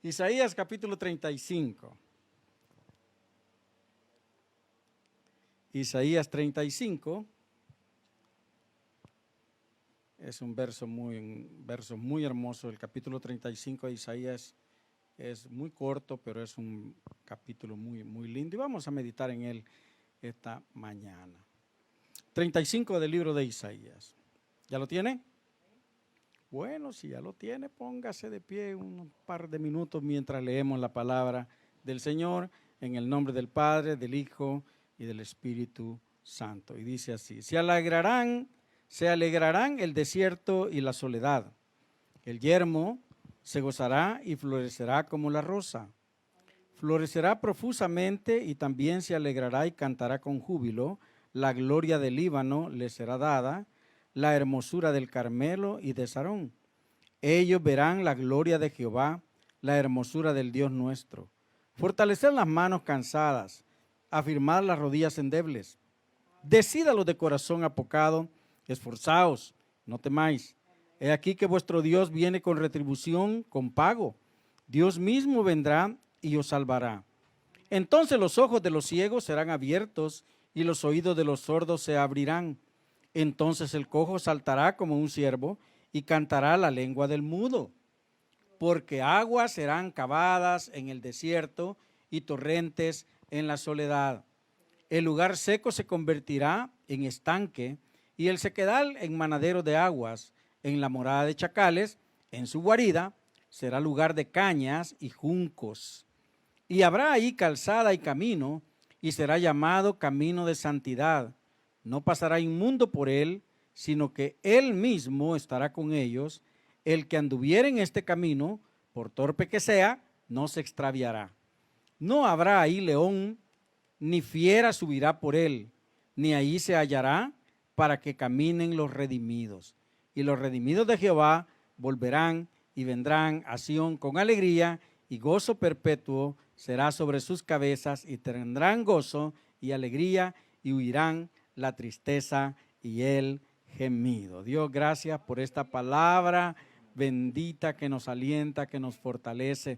Isaías capítulo 35. Isaías 35 es un verso muy hermoso. El capítulo 35 de Isaías es muy corto, pero es un capítulo muy lindo y vamos a meditar en él esta mañana. 35 del libro de Isaías. ¿Ya lo tiene? Bueno, si ya lo tiene, póngase de pie un par de minutos mientras leemos la palabra del Señor en el nombre del Padre, del Hijo y del Espíritu Santo. Y dice así: se alegrarán el desierto y la soledad. El yermo se gozará y florecerá como la rosa. Florecerá profusamente y también se alegrará y cantará con júbilo. La gloria del Líbano le será dada, la hermosura del Carmelo y de Sarón. Ellos verán la gloria de Jehová, la hermosura del Dios nuestro. Fortalecer las manos cansadas, afirmar las rodillas endebles. Decid a los de corazón apocado, esforzaos, no temáis. He aquí que vuestro Dios viene con retribución, con pago. Dios mismo vendrá y os salvará. Entonces los ojos de los ciegos serán abiertos y los oídos de los sordos se abrirán. Entonces el cojo saltará como un ciervo y cantará la lengua del mudo. Porque aguas serán cavadas en el desierto y torrentes en la soledad. El lugar seco se convertirá en estanque y el sequedal en manadero de aguas. En la morada de chacales, en su guarida, será lugar de cañas y juncos. Y habrá ahí calzada y camino, y será llamado camino de santidad. No pasará inmundo por él, sino que él mismo estará con ellos. El que anduviere en este camino, por torpe que sea, no se extraviará. No habrá ahí león, ni fiera subirá por él, ni ahí se hallará para que caminen los redimidos. Y los redimidos de Jehová volverán y vendrán a Sión con alegría, y gozo perpetuo será sobre sus cabezas, y tendrán gozo y alegría, y huirán la tristeza y el gemido. Dios, gracias por esta palabra bendita que nos alienta, que nos fortalece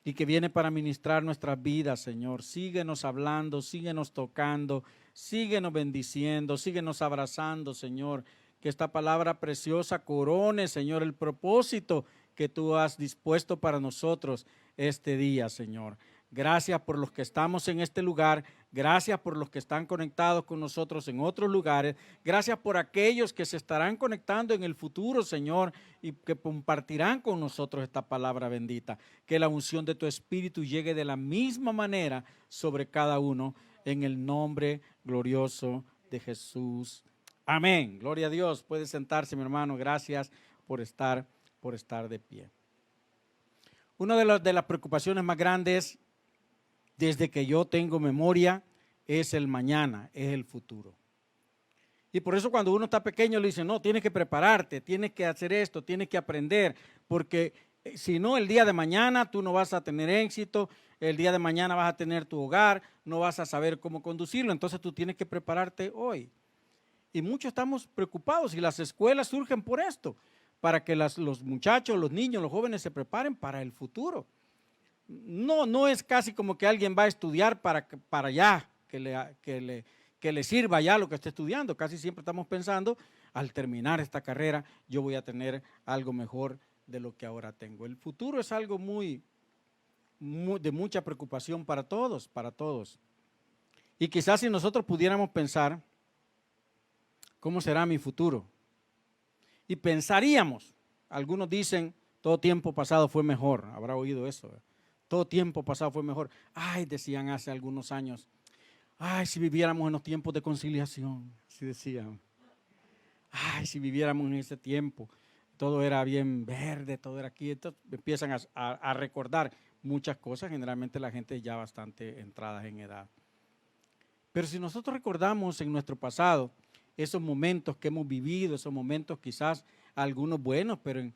y que viene para ministrar nuestras vidas, Señor. Síguenos hablando, síguenos tocando, síguenos bendiciendo, síguenos abrazando, Señor. Que esta palabra preciosa corone, Señor, el propósito que tú has dispuesto para nosotros este día, Señor. Gracias por los que estamos en este lugar, gracias por los que están conectados con nosotros en otros lugares, gracias por aquellos que se estarán conectando en el futuro, Señor, y que compartirán con nosotros esta palabra bendita. Que la unción de tu Espíritu llegue de la misma manera sobre cada uno, en el nombre glorioso de Jesús. Amén. Gloria a Dios. Puede sentarse, mi hermano. Gracias por estar de pie. Una de las preocupaciones más grandes desde que yo tengo memoria es el mañana, es el futuro. Y por eso cuando uno está pequeño le dicen, no, tienes que prepararte, tienes que hacer esto, tienes que aprender, porque si no, el día de mañana tú no vas a tener éxito, el día de mañana vas a tener tu hogar, no vas a saber cómo conducirlo, entonces tú tienes que prepararte hoy. Y muchos estamos preocupados y las escuelas surgen por esto, para que los muchachos, los niños, los jóvenes se preparen para el futuro. No es casi como que alguien va a estudiar para ya, que le sirva ya lo que esté estudiando. Casi siempre estamos pensando, al terminar esta carrera, yo voy a tener algo mejor de lo que ahora tengo. El futuro es algo de mucha preocupación para todos, Y quizás si nosotros pudiéramos pensar, ¿cómo será mi futuro? Y pensaríamos, algunos dicen, todo tiempo pasado fue mejor, habrá oído eso, todo tiempo pasado fue mejor. Ay, decían hace algunos años, ay, si viviéramos en los tiempos de conciliación, así decían. Ay, si viviéramos en ese tiempo, todo era bien verde, todo era aquí. Entonces empiezan a recordar muchas cosas, generalmente la gente ya bastante entrada en edad. Pero si nosotros recordamos en nuestro pasado esos momentos que hemos vivido, esos momentos quizás algunos buenos, pero en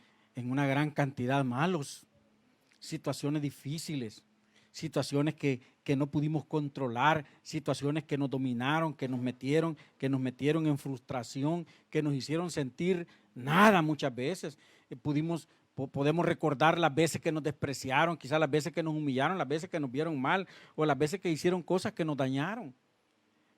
una gran cantidad malos, situaciones difíciles, situaciones que no pudimos controlar, situaciones que nos dominaron, que nos metieron en frustración, que nos hicieron sentir nada muchas veces. Pudimos Podemos recordar las veces que nos despreciaron, quizás las veces que nos humillaron, las veces que nos vieron mal o las veces que hicieron cosas que nos dañaron.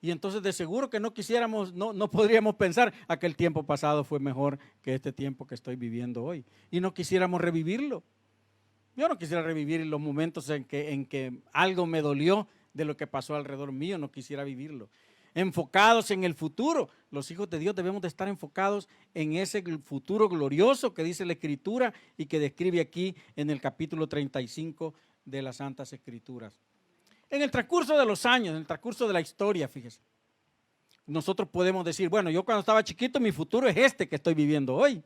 Y entonces de seguro que no quisiéramos, no podríamos pensar aquel tiempo pasado fue mejor que este tiempo que estoy viviendo hoy. Y no quisiéramos revivirlo. Yo no quisiera revivir los momentos en que algo me dolió de lo que pasó alrededor mío, no quisiera vivirlo. Enfocados en el futuro. Los hijos de Dios debemos de estar enfocados en ese futuro glorioso que dice la Escritura y que describe aquí en el capítulo 35 de las Santas Escrituras. En el transcurso de los años, en el transcurso de la historia, fíjese, nosotros podemos decir, bueno, yo cuando estaba chiquito mi futuro es este que estoy viviendo hoy.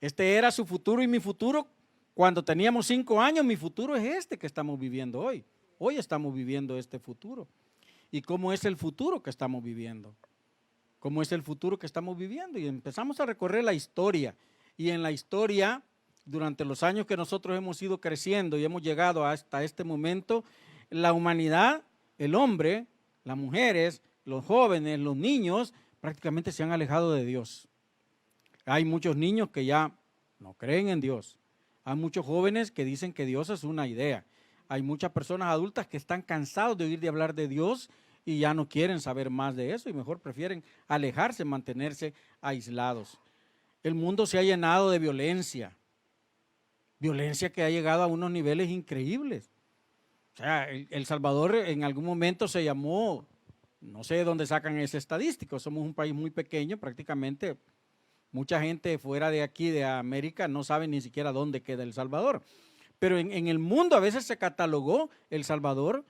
Este era su futuro y mi futuro cuando teníamos 5 años, mi futuro es este que estamos viviendo hoy. Hoy estamos viviendo este futuro. ¿Y cómo es el futuro que estamos viviendo? ¿Cómo es el futuro que estamos viviendo? Y empezamos a recorrer la historia. Y en la historia, durante los años que nosotros hemos ido creciendo y hemos llegado hasta este momento, la humanidad, el hombre, las mujeres, los jóvenes, los niños, prácticamente se han alejado de Dios. Hay muchos niños que ya no creen en Dios. Hay muchos jóvenes que dicen que Dios es una idea. Hay muchas personas adultas que están cansados de oír de hablar de Dios y ya no quieren saber más de eso y mejor prefieren alejarse, mantenerse aislados. El mundo se ha llenado de violencia. Violencia que ha llegado a unos niveles increíbles. O sea, El Salvador en algún momento se llamó, no sé de dónde sacan ese estadístico, somos un país muy pequeño, prácticamente mucha gente fuera de aquí, de América, no sabe ni siquiera dónde queda El Salvador. Pero en el mundo a veces se catalogó El Salvador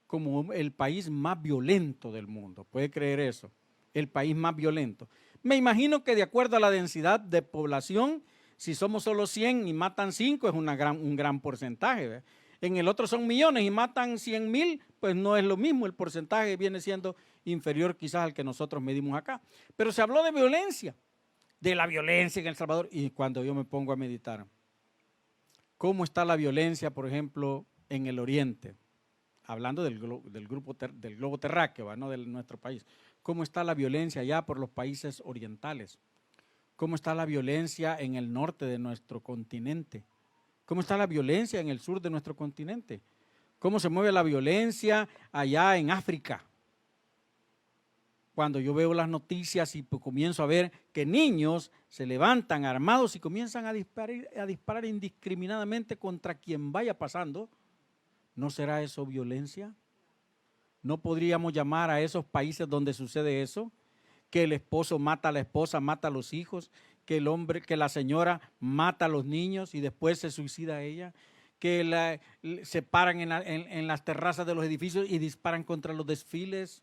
como el país más violento del mundo. ¿Puede creer eso? El país más violento. Me imagino que de acuerdo a la densidad de población, si somos solo 100 y matan 5 es un gran porcentaje, ¿verdad? En el otro son millones y matan 100,000, pues no es lo mismo, el porcentaje viene siendo inferior quizás al que nosotros medimos acá. Pero se habló de la violencia en El Salvador, y cuando yo me pongo a meditar, ¿cómo está la violencia, por ejemplo, en el oriente? Hablando del globo terráqueo, ¿no? De nuestro país. ¿Cómo está la violencia allá por los países orientales? ¿Cómo está la violencia en el norte de nuestro continente? ¿Cómo está la violencia en el sur de nuestro continente? ¿Cómo se mueve la violencia allá en África? Cuando yo veo las noticias y comienzo a ver que niños se levantan armados y comienzan a disparar indiscriminadamente contra quien vaya pasando, ¿no será eso violencia? ¿No podríamos llamar a esos países donde sucede eso? Que el esposo mata a la esposa, mata a los hijos, que la señora mata a los niños y después se suicida a ella, que se paran en las terrazas de los edificios y disparan contra los desfiles,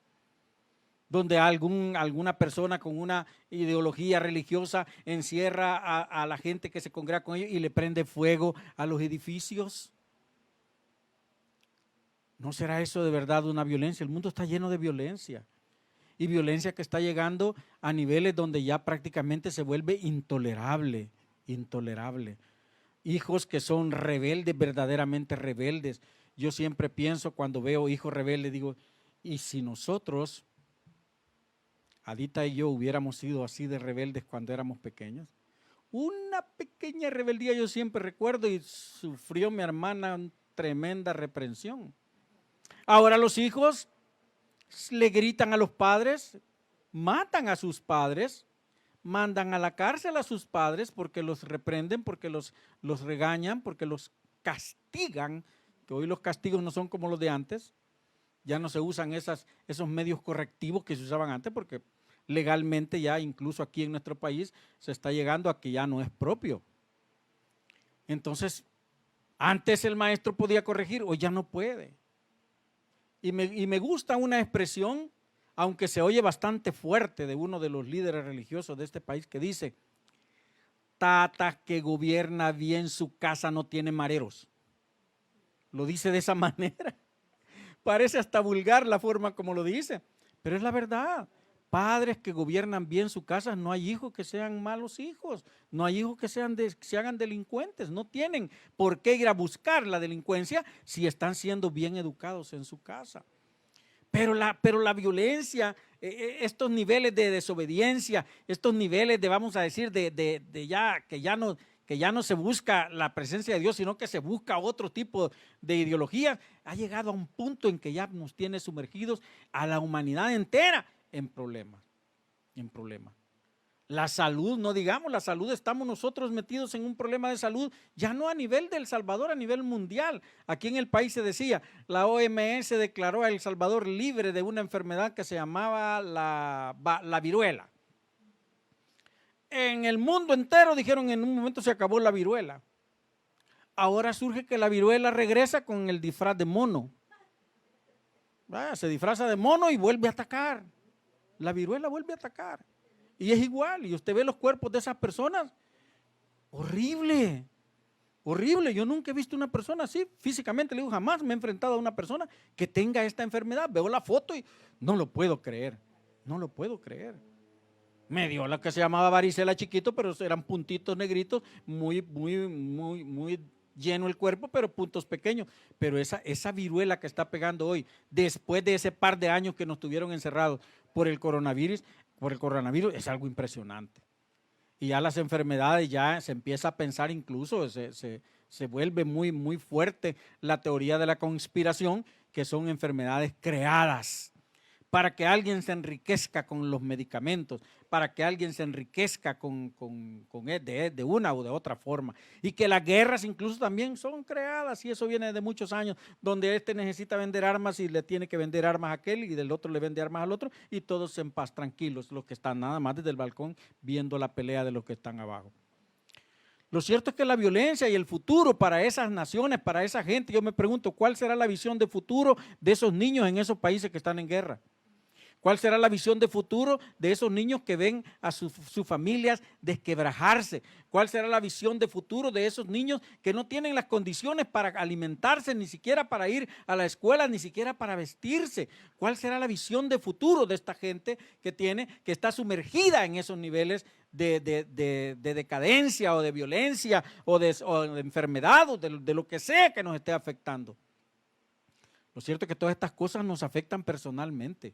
donde alguna persona con una ideología religiosa encierra a la gente que se congrega con ellos y le prende fuego a los edificios. ¿No será eso de verdad una violencia? El mundo está lleno de violencia. Y violencia que está llegando a niveles donde ya prácticamente se vuelve intolerable. Hijos que son rebeldes, verdaderamente rebeldes. Yo siempre pienso cuando veo hijos rebeldes, digo, ¿y si nosotros, Adita y yo, hubiéramos sido así de rebeldes cuando éramos pequeños? Una pequeña rebeldía yo siempre recuerdo y sufrió mi hermana una tremenda reprensión. Ahora los hijos le gritan a los padres, matan a sus padres, mandan a la cárcel a sus padres porque los reprenden, porque los regañan, porque los castigan, que hoy los castigos no son como los de antes, ya no se usan esos medios correctivos que se usaban antes porque legalmente ya incluso aquí en nuestro país se está llegando a que ya no es propio. Entonces, antes el maestro podía corregir, hoy ya no puede. Y me gusta una expresión, aunque se oye bastante fuerte, de uno de los líderes religiosos de este país que dice: tata que gobierna bien su casa no tiene mareros. Lo dice de esa manera. Parece hasta vulgar la forma como lo dice, pero es la verdad. Padres que gobiernan bien su casa, no hay hijos que sean malos hijos, no hay hijos que se hagan delincuentes, no tienen por qué ir a buscar la delincuencia si están siendo bien educados en su casa. Pero la violencia, estos niveles de desobediencia, estos niveles de, vamos a decir, que ya que ya no se busca la presencia de Dios, sino que se busca otro tipo de ideología, ha llegado a un punto en que ya nos tiene sumergidos a la humanidad entera en problemas, en problemas. La salud, no digamos, la salud, estamos nosotros metidos en un problema de salud, ya no a nivel de El Salvador, a nivel mundial. Aquí en el país se decía, la OMS declaró a El Salvador libre de una enfermedad que se llamaba la viruela. En el mundo entero dijeron en un momento se acabó la viruela. Ahora surge que la viruela regresa con el disfraz de mono. Se disfraza de mono y vuelve a atacar. La viruela vuelve a atacar. Y es igual, y usted ve los cuerpos de esas personas, horrible, horrible. Yo nunca he visto una persona así, físicamente, le digo, jamás me he enfrentado a una persona que tenga esta enfermedad. Veo la foto y no lo puedo creer, no lo puedo creer. Me dio la que se llamaba varicela chiquito, pero eran puntitos negritos, muy lleno el cuerpo, pero puntos pequeños. Pero esa viruela que está pegando hoy, después de ese par de años que nos tuvieron encerrados por el coronavirus, es algo impresionante. Y ya las enfermedades, ya se empieza a pensar incluso, se vuelve muy fuerte la teoría de la conspiración, que son enfermedades creadas para que alguien se enriquezca con los medicamentos, para que alguien se enriquezca de una o de otra forma. Y que las guerras incluso también son creadas, y eso viene de muchos años, donde este necesita vender armas y le tiene que vender armas a aquel, y del otro le vende armas al otro, y todos en paz, tranquilos, los que están nada más desde el balcón viendo la pelea de los que están abajo. Lo cierto es que la violencia y el futuro para esas naciones, para esa gente, yo me pregunto, ¿cuál será la visión de futuro de esos niños en esos países que están en guerra? ¿Cuál será la visión de futuro de esos niños que ven a sus familias desquebrajarse? ¿Cuál será la visión de futuro de esos niños que no tienen las condiciones para alimentarse, ni siquiera para ir a la escuela, ni siquiera para vestirse? ¿Cuál será la visión de futuro de esta gente que está sumergida en esos niveles de decadencia o de violencia o de enfermedad o de lo que sea que nos esté afectando? Lo cierto es que todas estas cosas nos afectan personalmente.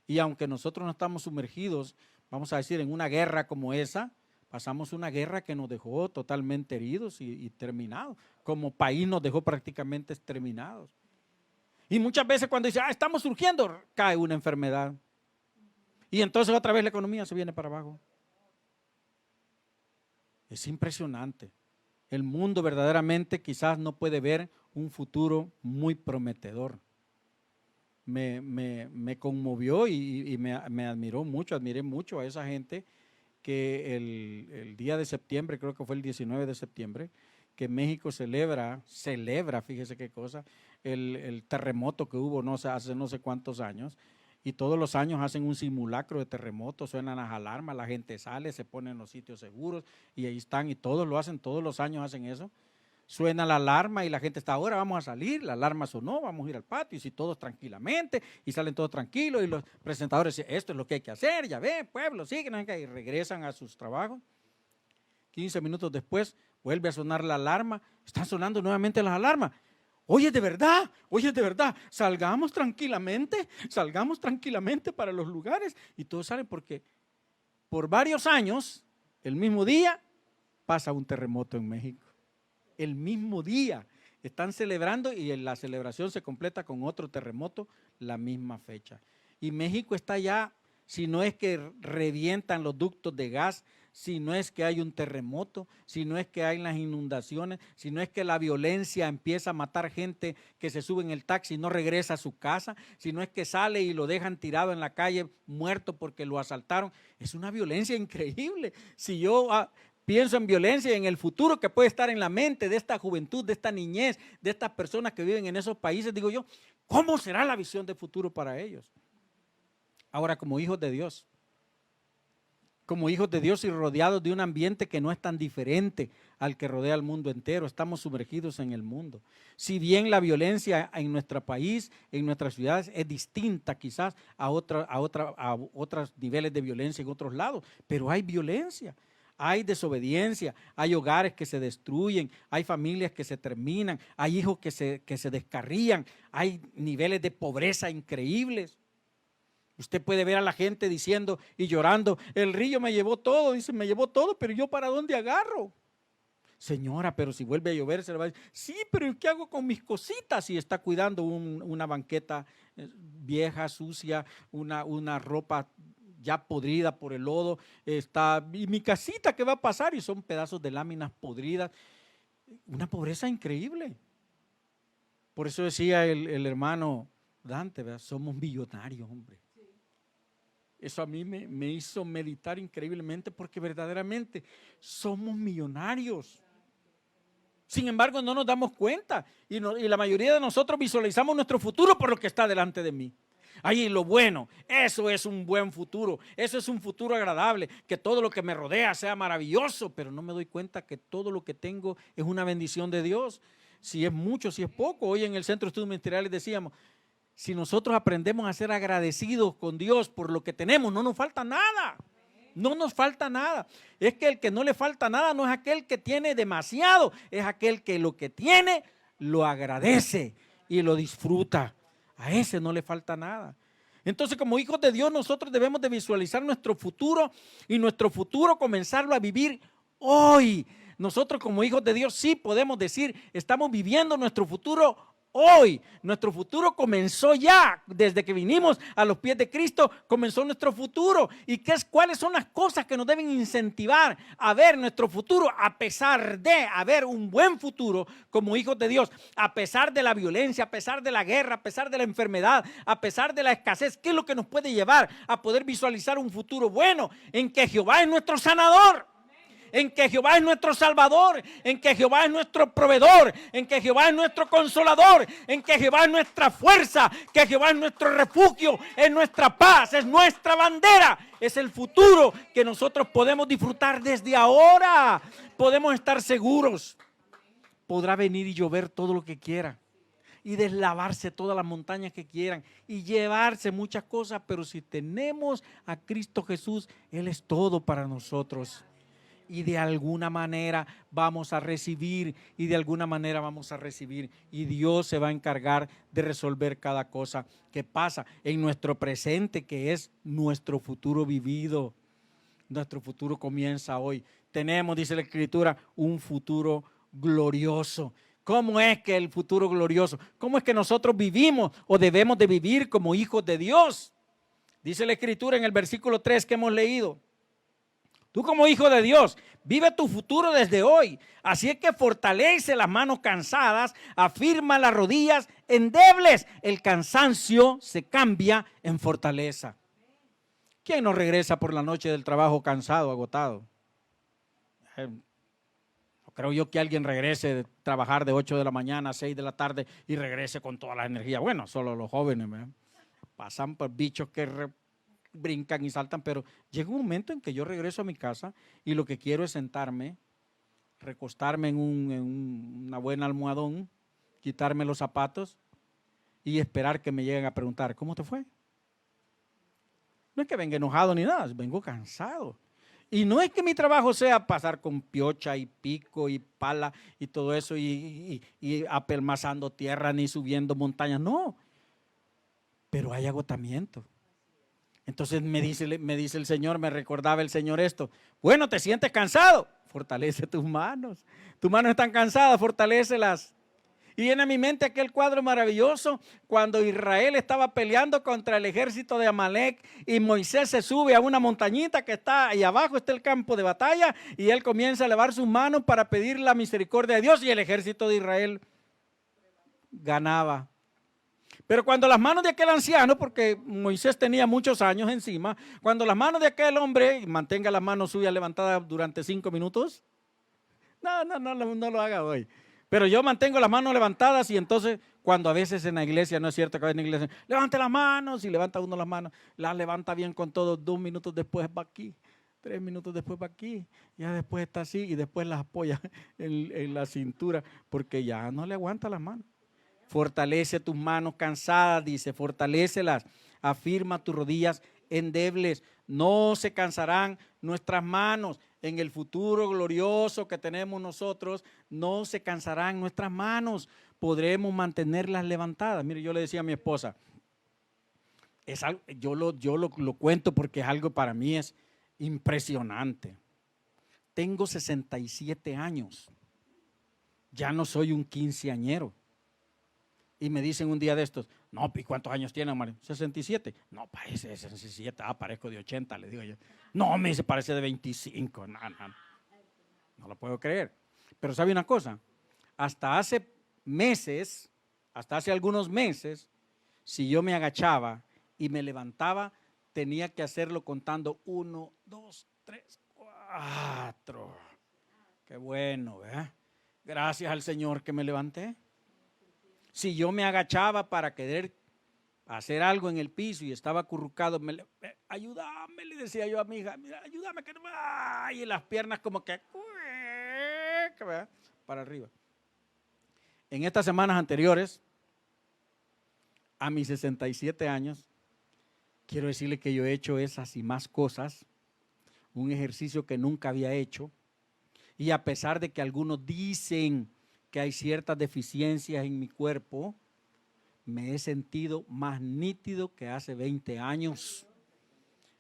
Y aunque nosotros no estamos sumergidos, vamos a decir, en una guerra como esa, pasamos una guerra que nos dejó totalmente heridos y terminados. Como país nos dejó prácticamente exterminados. Y muchas veces cuando dice, estamos surgiendo, cae una enfermedad. Y entonces otra vez la economía se viene para abajo. Es impresionante. El mundo verdaderamente quizás no puede ver un futuro muy prometedor. Me conmovió y me admiró mucho, admiré mucho a esa gente que el día de septiembre, creo que fue el 19 de septiembre, que México celebra, fíjese qué cosa, el terremoto que hubo hace no sé cuántos años, y todos los años hacen un simulacro de terremoto, suenan las alarmas, la gente sale, se pone en los sitios seguros y ahí están, y todos lo hacen, todos los años hacen eso. Suena la alarma y la gente está, ahora vamos a salir, la alarma sonó, vamos a ir al patio, y si todos tranquilamente, y salen todos tranquilos, y los presentadores dicen, esto es lo que hay que hacer, ya ve, pueblo, sí, y regresan a sus trabajos. 15 minutos después, vuelve a sonar la alarma, están sonando nuevamente las alarmas. Oye, de verdad, salgamos tranquilamente para los lugares, y todos salen porque por varios años, el mismo día, pasa un terremoto en México. El mismo día están celebrando y la celebración se completa con otro terremoto la misma fecha. Y México está ya, si no es que revientan los ductos de gas, si no es que hay un terremoto, si no es que hay las inundaciones, si no es que la violencia empieza a matar gente que se sube en el taxi y no regresa a su casa, si no es que sale y lo dejan tirado en la calle muerto porque lo asaltaron. Es una violencia increíble. Si yo pienso en violencia y en el futuro que puede estar en la mente de esta juventud, de esta niñez, de estas personas que viven en esos países, digo yo, ¿cómo será la visión de futuro para ellos? Ahora, como hijos de Dios y rodeados de un ambiente que no es tan diferente al que rodea al mundo entero, estamos sumergidos en el mundo. Si bien la violencia en nuestro país, en nuestras ciudades, es distinta quizás a otros niveles de violencia en otros lados, pero hay violencia. Hay desobediencia, hay hogares que se destruyen, hay familias que se terminan, hay hijos que se descarrían, hay niveles de pobreza increíbles. Usted puede ver a la gente diciendo y llorando, el río me llevó todo, dice, me llevó todo, pero ¿yo para dónde agarro? Señora, pero si vuelve a llover, se le va a decir, sí, pero ¿qué hago con mis cositas? Si está cuidando una banqueta vieja, sucia, una ropa ya podrida por el lodo, y mi casita, ¿qué va a pasar? Y son pedazos de láminas podridas. Una pobreza increíble. Por eso decía el hermano Dante, ¿verdad? Somos millonarios, hombre. Eso a mí me hizo meditar increíblemente, porque verdaderamente somos millonarios. Sin embargo, no nos damos cuenta y la mayoría de nosotros visualizamos nuestro futuro por lo que está delante de mí. Ahí lo bueno, eso es un buen futuro, eso es un futuro agradable, que todo lo que me rodea sea maravilloso, pero no me doy cuenta que todo lo que tengo es una bendición de Dios. Si es mucho, si es poco. Hoy en el Centro de Estudios Ministeriales decíamos, si nosotros aprendemos a ser agradecidos con Dios por lo que tenemos, no nos falta nada. No nos falta nada. Es que el que no le falta nada no es aquel que tiene demasiado, es aquel que lo que tiene lo agradece y lo disfruta. A ese no le falta nada. Entonces, como hijos de Dios, nosotros debemos de visualizar nuestro futuro y nuestro futuro comenzarlo a vivir hoy. Nosotros como hijos de Dios sí podemos decir, estamos viviendo nuestro futuro hoy. Nuestro futuro comenzó ya, desde que vinimos a los pies de Cristo, comenzó nuestro futuro. ¿Y cuáles son las cosas que nos deben incentivar a ver nuestro futuro? A pesar de haber un buen futuro como hijos de Dios, a pesar de la violencia, a pesar de la guerra, a pesar de la enfermedad, a pesar de la escasez, ¿qué es lo que nos puede llevar a poder visualizar un futuro bueno? En que Jehová es nuestro sanador, en que Jehová es nuestro salvador, en que Jehová es nuestro proveedor, en que Jehová es nuestro consolador, en que Jehová es nuestra fuerza, que Jehová es nuestro refugio, es nuestra paz, es nuestra bandera. Es el futuro que nosotros podemos disfrutar desde ahora. Podemos estar seguros. Podrá venir y llover todo lo que quiera y deslavarse todas las montañas que quieran y llevarse muchas cosas, pero si tenemos a Cristo Jesús, Él es todo para nosotros. Y de alguna manera vamos a recibir, y Dios se va a encargar de resolver cada cosa que pasa en nuestro presente, que es nuestro futuro vivido. Nuestro futuro comienza hoy. Tenemos, dice la Escritura, un futuro glorioso. ¿Cómo es que el futuro glorioso? ¿Cómo es que nosotros vivimos o debemos de vivir como hijos de Dios? Dice la Escritura en el versículo 3 que hemos leído. Tú como hijo de Dios, vive tu futuro desde hoy. Así es que fortalece las manos cansadas, afirma las rodillas endebles. El cansancio se cambia en fortaleza. ¿Quién no regresa por la noche del trabajo cansado, agotado? No creo yo que alguien regrese de trabajar de 8 de la mañana a 6 de la tarde y regrese con toda la energía. Bueno, solo los jóvenes, ¿verdad? Pasan por bichos que brincan y saltan, pero llega un momento en que yo regreso a mi casa y lo que quiero es sentarme, recostarme en una buena almohadón, quitarme los zapatos y esperar que me lleguen a preguntar, ¿cómo te fue? No es que venga enojado ni nada, vengo cansado. Y no es que mi trabajo sea pasar con piocha y pico y pala y todo eso y apelmazando tierra ni subiendo montañas, no. Pero hay agotamiento. Entonces me dice el Señor, me recordaba el Señor esto. Bueno, ¿te sientes cansado? Fortalece tus manos. Tus manos están cansadas, fortalécelas. Y viene a mi mente aquel cuadro maravilloso cuando Israel estaba peleando contra el ejército de Amalek y Moisés se sube a una montañita que está ahí abajo, está el campo de batalla, y él comienza a elevar sus manos para pedir la misericordia de Dios y el ejército de Israel ganaba. Pero cuando las manos de aquel anciano, porque Moisés tenía muchos años encima, cuando las manos de aquel hombre, mantenga las manos suyas levantadas durante 5 minutos, no lo haga hoy. Pero yo mantengo las manos levantadas y entonces cuando a veces en la iglesia, no es cierto que en la iglesia, levante las manos y levanta uno las manos, las levanta bien con todo, 2 minutos después va aquí, 3 minutos después va aquí, ya después está así y después las apoya en la cintura porque ya no le aguanta las manos. Fortalece tus manos cansadas, dice, fortalécelas, afirma tus rodillas endebles, no se cansarán nuestras manos. En el futuro glorioso que tenemos nosotros, no se cansarán nuestras manos, podremos mantenerlas levantadas. Mire, yo le decía a mi esposa, es algo, yo lo cuento porque es algo para mí es impresionante. Tengo 67 años. Ya no soy un quinceañero. Y me dicen un día de estos, no, ¿y cuántos años tiene, Mario? 67. No, parece de 67, parezco de 80, le digo yo. No, me dice, parece de 25. No, no lo puedo creer. Pero ¿sabe una cosa? Hasta hace meses, hasta hace algunos meses, si yo me agachaba y me levantaba, tenía que hacerlo contando 1, 2, 3, 4. Qué bueno, ¿verdad? Gracias al Señor que me levanté. Si yo me agachaba para querer hacer algo en el piso y estaba acurrucado, ayúdame, le decía yo a mi hija, mira, ayúdame, que no me... y las piernas como que para arriba. En estas semanas anteriores, a mis 67 años, quiero decirle que yo he hecho esas y más cosas, un ejercicio que nunca había hecho, y a pesar de que algunos dicen que hay ciertas deficiencias en mi cuerpo, me he sentido más nítido que hace 20 años.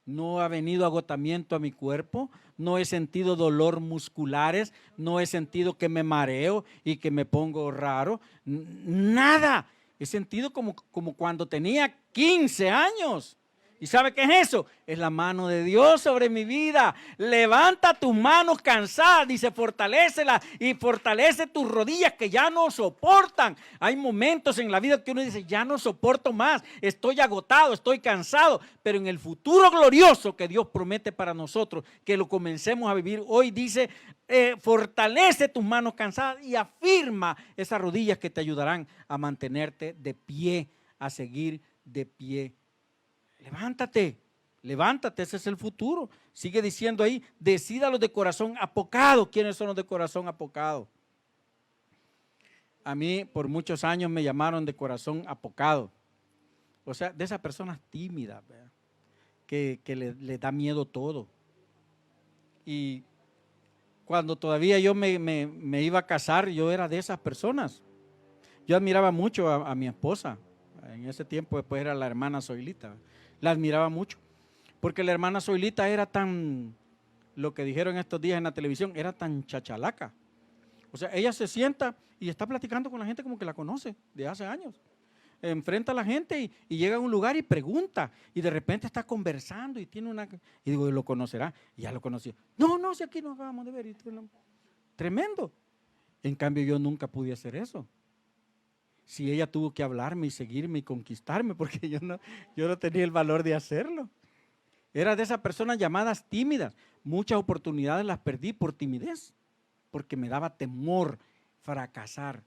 No ha venido agotamiento a mi cuerpo, no he sentido dolor musculares, no he sentido que me mareo y que me pongo raro, nada. He sentido como cuando tenía 15 años. ¿Y sabe qué es eso? Es la mano de Dios sobre mi vida. Levanta tus manos cansadas, dice, fortalécelas y fortalece tus rodillas que ya no soportan. Hay momentos en la vida que uno dice, ya no soporto más, estoy agotado, estoy cansado. Pero en el futuro glorioso que Dios promete para nosotros, que lo comencemos a vivir hoy, dice, fortalece tus manos cansadas y afirma esas rodillas que te ayudarán a mantenerte de pie, a seguir de pie. Levántate, levántate, ese es el futuro. Sigue diciendo ahí, decídalos de corazón apocado. ¿Quiénes son los de corazón apocado? A mí por muchos años me llamaron de corazón apocado. O sea, de esas personas tímidas, ¿verdad? Que le da miedo todo. Y cuando todavía yo me iba a casar, yo era de esas personas. Yo admiraba mucho a mi esposa. En ese tiempo después era la hermana Zoilita. La admiraba mucho, porque la hermana Zoilita era tan, lo que dijeron estos días en la televisión, era tan chachalaca. O sea, ella se sienta y está platicando con la gente como que la conoce de hace años. Enfrenta a la gente y llega a un lugar y pregunta, y de repente está conversando y tiene una, y digo, ¿lo conocerá? Y ya lo conoció. No, si aquí nos acabamos de ver. Tremendo. En cambio, yo nunca pude hacer eso. Si ella tuvo que hablarme y seguirme y conquistarme, porque yo no tenía el valor de hacerlo. Era de esas personas llamadas tímidas. Muchas oportunidades las perdí por timidez, porque me daba temor fracasar.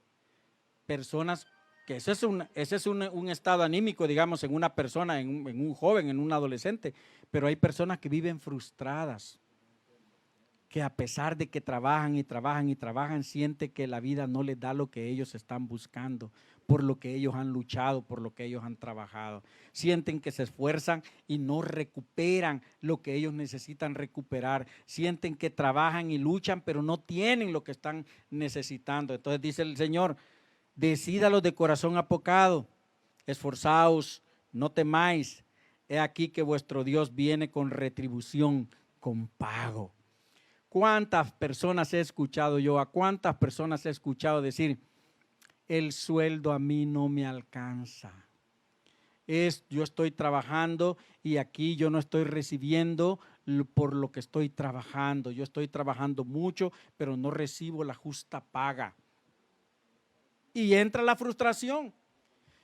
Personas que ese es un estado anímico, digamos, en una persona, en un joven, en un adolescente, pero hay personas que viven frustradas, que a pesar de que trabajan y trabajan y trabajan, sienten que la vida no les da lo que ellos están buscando, por lo que ellos han luchado, por lo que ellos han trabajado. Sienten que se esfuerzan y no recuperan lo que ellos necesitan recuperar. Sienten que trabajan y luchan, pero no tienen lo que están necesitando. Entonces dice el Señor, decídalos de corazón apocado, esforzaos, no temáis. He aquí que vuestro Dios viene con retribución, con pago. ¿Cuántas personas he escuchado yo? ¿A cuántas personas he escuchado decir, el sueldo a mí no me alcanza? Yo estoy trabajando y aquí yo no estoy recibiendo por lo que estoy trabajando. Yo estoy trabajando mucho, pero no recibo la justa paga. Y entra la frustración.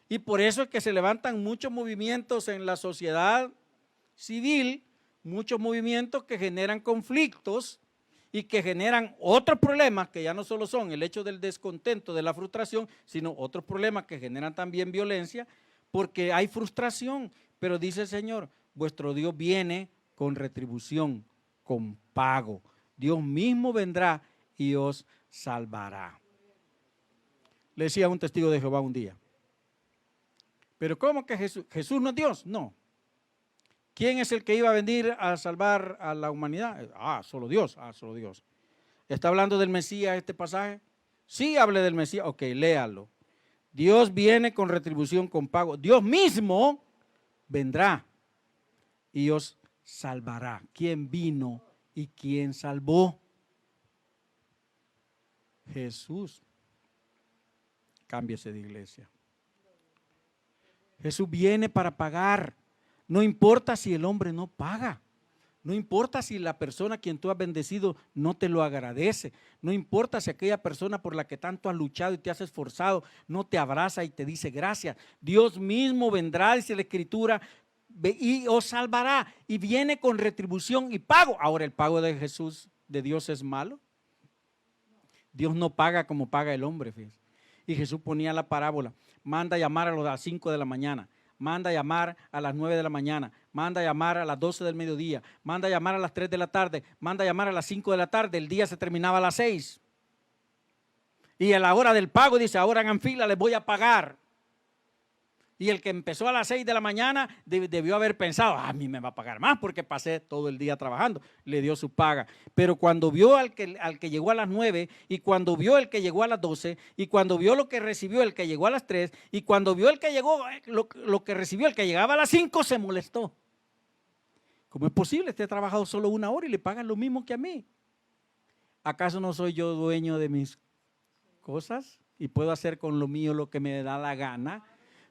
Y por eso es que se levantan muchos movimientos en la sociedad civil, muchos movimientos que generan conflictos y que generan otros problemas que ya no solo son el hecho del descontento, de la frustración, sino otros problemas que generan también violencia, porque hay frustración. Pero dice el Señor, vuestro Dios viene con retribución, con pago. Dios mismo vendrá y os salvará. Le decía a un testigo de Jehová un día, pero ¿cómo que Jesús no es Dios? No. ¿Quién es el que iba a venir a salvar a la humanidad? Solo Dios. Solo Dios. ¿Está hablando del Mesías este pasaje? Sí, hable del Mesías. Ok, léalo. Dios viene con retribución, con pago. Dios mismo vendrá y os salvará. ¿Quién vino y quién salvó? Jesús. cámbiese de iglesia. Jesús viene para pagar. No importa si el hombre no paga. No importa si la persona a quien tú has bendecido no te lo agradece. No importa si aquella persona por la que tanto has luchado y te has esforzado no te abraza y te dice gracias. Dios mismo vendrá, dice la Escritura, y os salvará. Y viene con retribución y pago. Ahora, ¿el pago de Jesús, de Dios, es malo? Dios no paga como paga el hombre, fíjense. Y Jesús ponía la parábola. Manda a llamar a las 5 de la mañana. Manda a llamar a las 9 de la mañana, manda a llamar a las 12 del mediodía, manda a llamar a las 3 de la tarde, manda a llamar a las 5 de la tarde, el día se terminaba a las 6. Y a la hora del pago dice, ahora hagan fila, les voy a pagar. Y el que empezó a las 6 de la mañana debió haber pensado, a mí me va a pagar más porque pasé todo el día trabajando. Le dio su paga. Pero cuando vio al que llegó a las 9, y cuando vio el que llegó a las 12, y cuando vio lo que recibió el que llegó a las 3, y cuando vio el que llegó, lo que recibió el que llegaba a las 5, se molestó. ¿Cómo es posible? Usted ha trabajado solo 1 hora y le pagan lo mismo que a mí. ¿Acaso no soy yo dueño de mis cosas y puedo hacer con lo mío lo que me da la gana?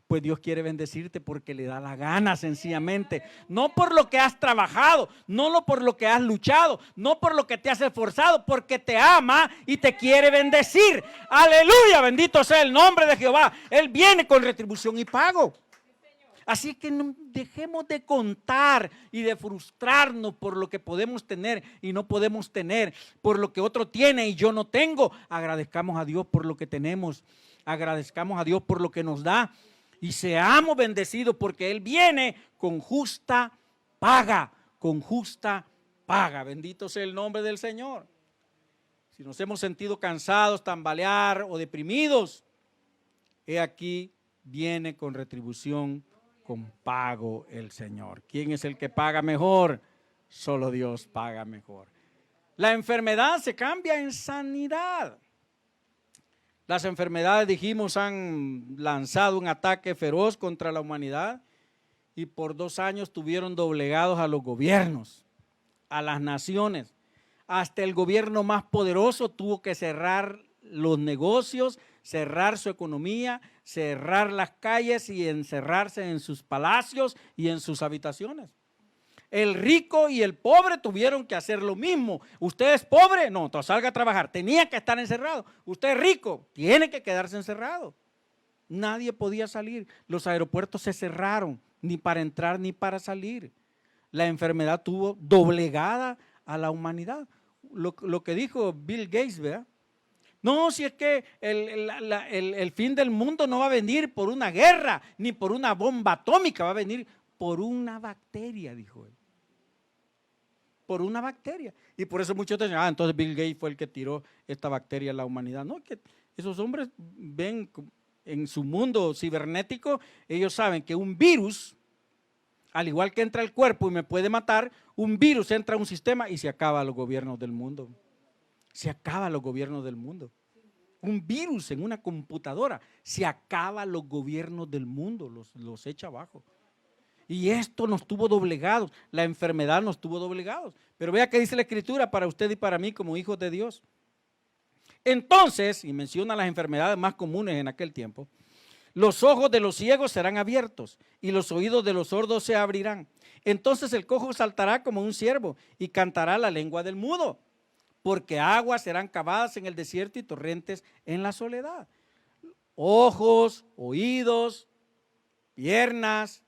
Pues Dios quiere bendecirte porque le da la gana, sencillamente. No por lo que has trabajado, no por lo que has luchado, no por lo que te has esforzado, porque te ama y te quiere bendecir. Aleluya, bendito sea el nombre de Jehová. Él viene con retribución y pago. Así que no dejemos de contar y de frustrarnos por lo que podemos tener y no podemos tener, por lo que otro tiene y yo no tengo. Agradezcamos a Dios por lo que tenemos, agradezcamos a Dios por lo que nos da. Y seamos bendecidos porque Él viene con justa paga, con justa paga. Bendito sea el nombre del Señor. Si nos hemos sentido cansados, tambalear o deprimidos, he aquí viene con retribución, con pago el Señor. ¿Quién es el que paga mejor? Solo Dios paga mejor. La enfermedad se cambia en sanidad. Las enfermedades, dijimos, han lanzado un ataque feroz contra la humanidad y por 2 años tuvieron doblegados a los gobiernos, a las naciones. Hasta el gobierno más poderoso tuvo que cerrar los negocios, cerrar su economía, cerrar las calles y encerrarse en sus palacios y en sus habitaciones. El rico y el pobre tuvieron que hacer lo mismo. ¿Usted es pobre? No, entonces salga a trabajar. Tenía que estar encerrado. ¿Usted es rico? Tiene que quedarse encerrado. Nadie podía salir. Los aeropuertos se cerraron, ni para entrar ni para salir. La enfermedad tuvo doblegada a la humanidad. Lo que dijo Bill Gates, ¿verdad? No, si es que el fin del mundo no va a venir por una guerra, ni por una bomba atómica, va a venir por una bacteria, dijo él. Por una bacteria. Y por eso muchos dicen, entonces Bill Gates fue el que tiró esta bacteria a la humanidad. No, que esos hombres ven en su mundo cibernético, ellos saben que un virus, al igual que entra al cuerpo y me puede matar, un virus entra a un sistema y se acaba los gobiernos del mundo. Se acaba los gobiernos del mundo. Un virus en una computadora, se acaba los gobiernos del mundo, los echa abajo. Y esto nos tuvo doblegados, la enfermedad nos tuvo doblegados. Pero vea qué dice la Escritura para usted y para mí como hijos de Dios. Entonces, y menciona las enfermedades más comunes en aquel tiempo, los ojos de los ciegos serán abiertos y los oídos de los sordos se abrirán. Entonces el cojo saltará como un ciervo y cantará la lengua del mudo, porque aguas serán cavadas en el desierto y torrentes en la soledad. Ojos, oídos, piernas,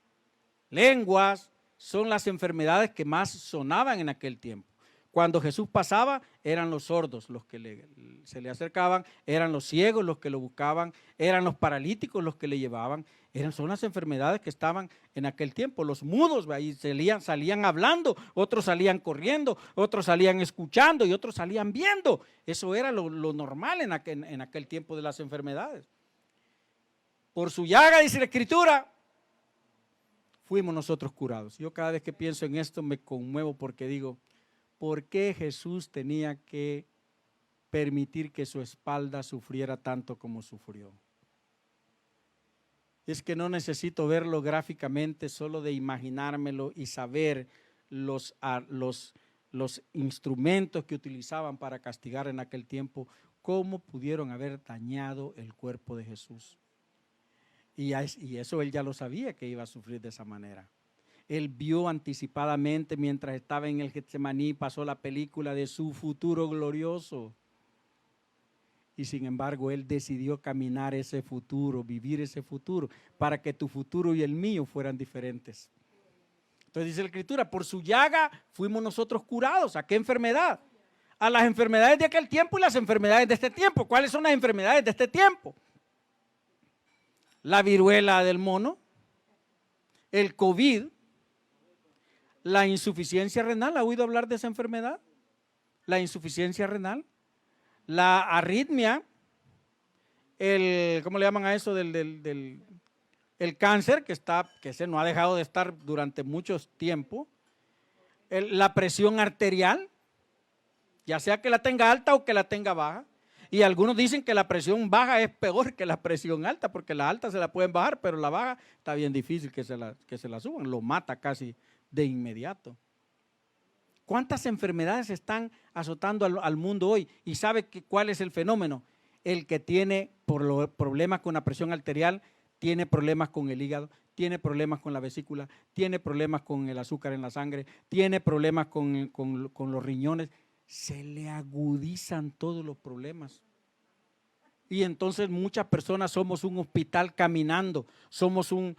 lenguas son las enfermedades que más sonaban en aquel tiempo. Cuando Jesús pasaba, eran los sordos los que se le acercaban, eran los ciegos los que lo buscaban, eran los paralíticos los que le llevaban. Son las enfermedades que estaban en aquel tiempo. Los mudos ahí salían hablando, otros salían corriendo, otros salían escuchando y otros salían viendo. Eso era lo normal en aquel tiempo de las enfermedades. Por su llaga, dice la Escritura, fuimos nosotros curados. Yo cada vez que pienso en esto me conmuevo porque digo, ¿por qué Jesús tenía que permitir que su espalda sufriera tanto como sufrió? Es que no necesito verlo gráficamente, solo de imaginármelo y saber los instrumentos que utilizaban para castigar en aquel tiempo, ¿cómo pudieron haber dañado el cuerpo de Jesús? Y eso él ya lo sabía, que iba a sufrir de esa manera. Él vio anticipadamente mientras estaba en el Getsemaní, pasó la película de su futuro glorioso. Y sin embargo, él decidió caminar ese futuro, vivir ese futuro, para que tu futuro y el mío fueran diferentes. Entonces dice la Escritura, por su llaga fuimos nosotros curados. ¿A qué enfermedad? A las enfermedades de aquel tiempo y las enfermedades de este tiempo. ¿Cuáles son las enfermedades de este tiempo? La viruela del mono, el COVID, la insuficiencia renal. ¿Ha oído hablar de esa enfermedad? La insuficiencia renal, la arritmia, ¿cómo le llaman a eso? El cáncer, que se no ha dejado de estar durante mucho tiempo, la presión arterial, ya sea que la tenga alta o que la tenga baja. Y algunos dicen que la presión baja es peor que la presión alta, porque la alta se la pueden bajar, pero la baja está bien difícil que se la suban, lo mata casi de inmediato. ¿Cuántas enfermedades están azotando al mundo hoy? ¿Y sabe cuál es el fenómeno? El que tiene problemas con la presión arterial, tiene problemas con el hígado, tiene problemas con la vesícula, tiene problemas con el azúcar en la sangre, tiene problemas con los riñones. Se le agudizan todos los problemas. Y entonces muchas personas somos un hospital caminando, somos un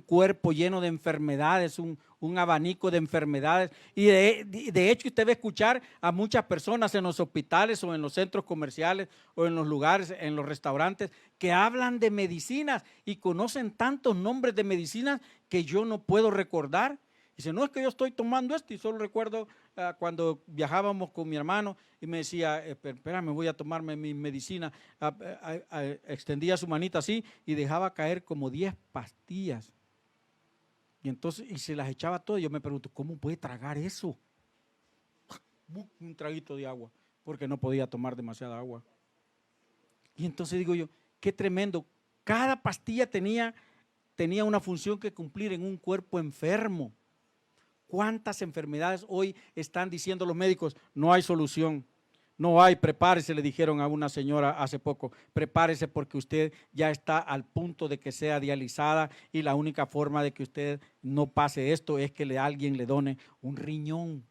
cuerpo lleno de enfermedades, un abanico de enfermedades. Y de hecho usted va a escuchar a muchas personas en los hospitales o en los centros comerciales o en los lugares, en los restaurantes, que hablan de medicinas y conocen tantos nombres de medicinas que yo no puedo recordar. Dice, no, es que yo estoy tomando esto, y solo recuerdo cuando viajábamos con mi hermano y me decía, espérame, voy a tomarme mi medicina. Extendía su manita así y dejaba caer como 10 pastillas. Y entonces, y se las echaba todas. Yo me pregunto, ¿cómo puede tragar eso? Un traguito de agua, porque no podía tomar demasiada agua. Y entonces digo yo, qué tremendo. Cada pastilla tenía una función que cumplir en un cuerpo enfermo. ¿Cuántas enfermedades hoy están diciendo los médicos? No hay solución, no hay, prepárese, le dijeron a una señora hace poco, prepárese porque usted ya está al punto de que sea dializada y la única forma de que usted no pase esto es que alguien le done un riñón.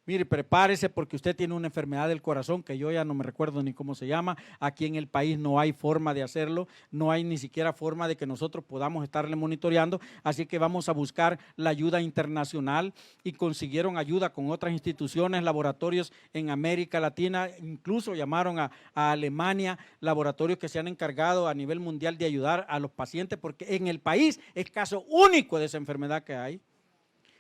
Mire, prepárese porque usted tiene una enfermedad del corazón que yo ya no me recuerdo ni cómo se llama. Aquí en el país no hay forma de hacerlo, no hay ni siquiera forma de que nosotros podamos estarle monitoreando. Así que vamos a buscar la ayuda internacional y consiguieron ayuda con otras instituciones, laboratorios en América Latina. Incluso llamaron a Alemania, laboratorios que se han encargado a nivel mundial de ayudar a los pacientes porque en el país es caso único de esa enfermedad que hay.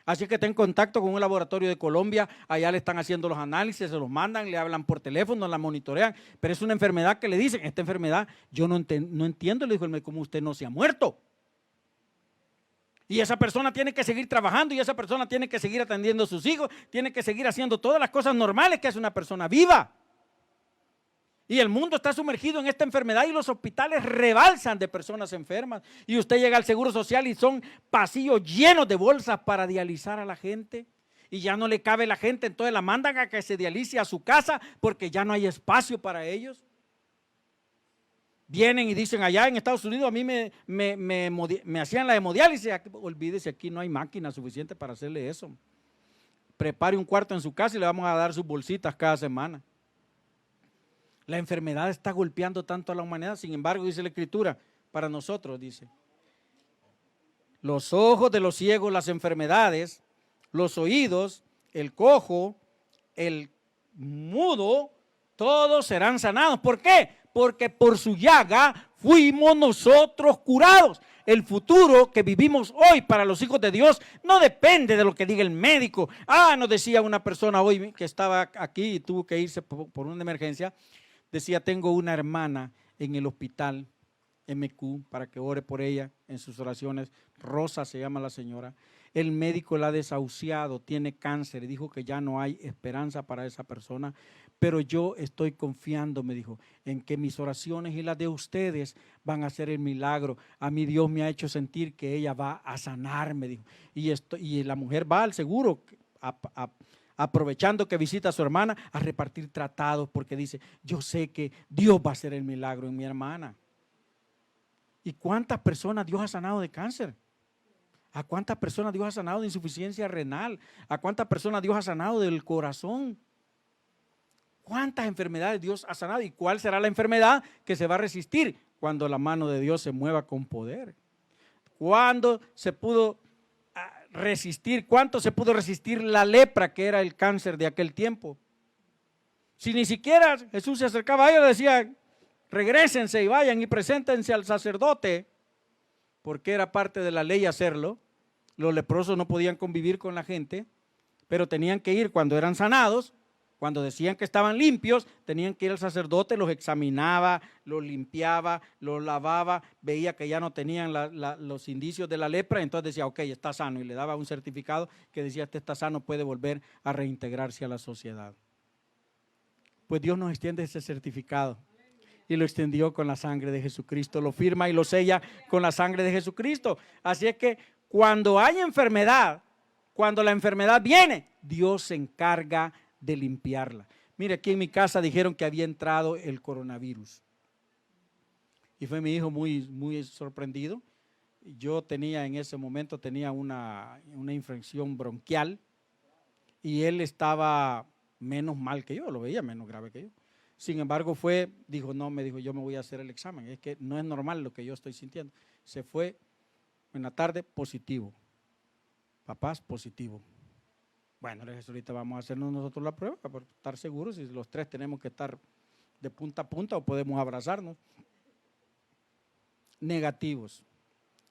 Así que está en contacto con un laboratorio de Colombia, allá le están haciendo los análisis, se los mandan, le hablan por teléfono, la monitorean, pero es una enfermedad que le dicen, esta enfermedad yo no entiendo, le dijo el médico, cómo usted no se ha muerto. Y esa persona tiene que seguir trabajando y esa persona tiene que seguir atendiendo a sus hijos, tiene que seguir haciendo todas las cosas normales que hace una persona viva. Y el mundo está sumergido en esta enfermedad y los hospitales rebalsan de personas enfermas. Y usted llega al Seguro Social y son pasillos llenos de bolsas para dializar a la gente. Y ya no le cabe la gente, entonces la mandan a que se dialice a su casa porque ya no hay espacio para ellos. Vienen y dicen allá en Estados Unidos, a mí me hacían la hemodiálisis. Olvídese, aquí no hay máquina suficiente para hacerle eso. Prepare un cuarto en su casa y le vamos a dar sus bolsitas cada semana. La enfermedad está golpeando tanto a la humanidad, sin embargo, dice la Escritura, para nosotros, dice, los ojos de los ciegos, las enfermedades, los oídos, el cojo, el mudo, todos serán sanados. ¿Por qué? Porque por su llaga fuimos nosotros curados. El futuro que vivimos hoy para los hijos de Dios no depende de lo que diga el médico. Nos decía una persona hoy que estaba aquí y tuvo que irse por una emergencia. Decía, tengo una hermana en el hospital MQ para que ore por ella en sus oraciones. Rosa se llama la señora. El médico la ha desahuciado, tiene cáncer y dijo que ya no hay esperanza para esa persona. Pero yo estoy confiando, me dijo, en que mis oraciones y las de ustedes van a hacer el milagro. A mí Dios me ha hecho sentir que ella va a sanar, me dijo. Y la mujer va al seguro aprovechando que visita a su hermana, a repartir tratados porque dice, yo sé que Dios va a hacer el milagro en mi hermana. ¿Y cuántas personas Dios ha sanado de cáncer? ¿A cuántas personas Dios ha sanado de insuficiencia renal? ¿A cuántas personas Dios ha sanado del corazón? ¿Cuántas enfermedades Dios ha sanado? ¿Y cuál será la enfermedad que se va a resistir cuando la mano de Dios se mueva con poder? ¿Cuándo se pudo resistir? ¿Cuánto se pudo resistir la lepra, que era el cáncer de aquel tiempo? Si ni siquiera Jesús se acercaba a ellos, decía, regrésense y vayan y preséntense al sacerdote, porque era parte de la ley hacerlo. Los leprosos no podían convivir con la gente, pero tenían que ir cuando eran sanados. Cuando decían que estaban limpios, tenían que ir al sacerdote, los examinaba, los limpiaba, los lavaba, veía que ya no tenían los indicios de la lepra, entonces decía, ok, está sano, y le daba un certificado que decía, este está sano, puede volver a reintegrarse a la sociedad. Pues Dios nos extiende ese certificado y lo extendió con la sangre de Jesucristo, lo firma y lo sella con la sangre de Jesucristo. Así es que cuando hay enfermedad, cuando la enfermedad viene, Dios se encarga de limpiarla. Mire, aquí en mi casa dijeron que había entrado el coronavirus. Y fue mi hijo muy sorprendido. Yo tenía en ese momento, tenía una infección bronquial y él estaba menos mal que yo, lo veía menos grave que yo. Sin embargo dijo, yo me voy a hacer el examen, es que no es normal lo que yo estoy sintiendo. Se fue en la tarde positivo. Papás, positivo. Bueno, ahorita vamos a hacernos nosotros la prueba para estar seguros si los tres tenemos que estar de punta a punta o podemos abrazarnos. Negativos.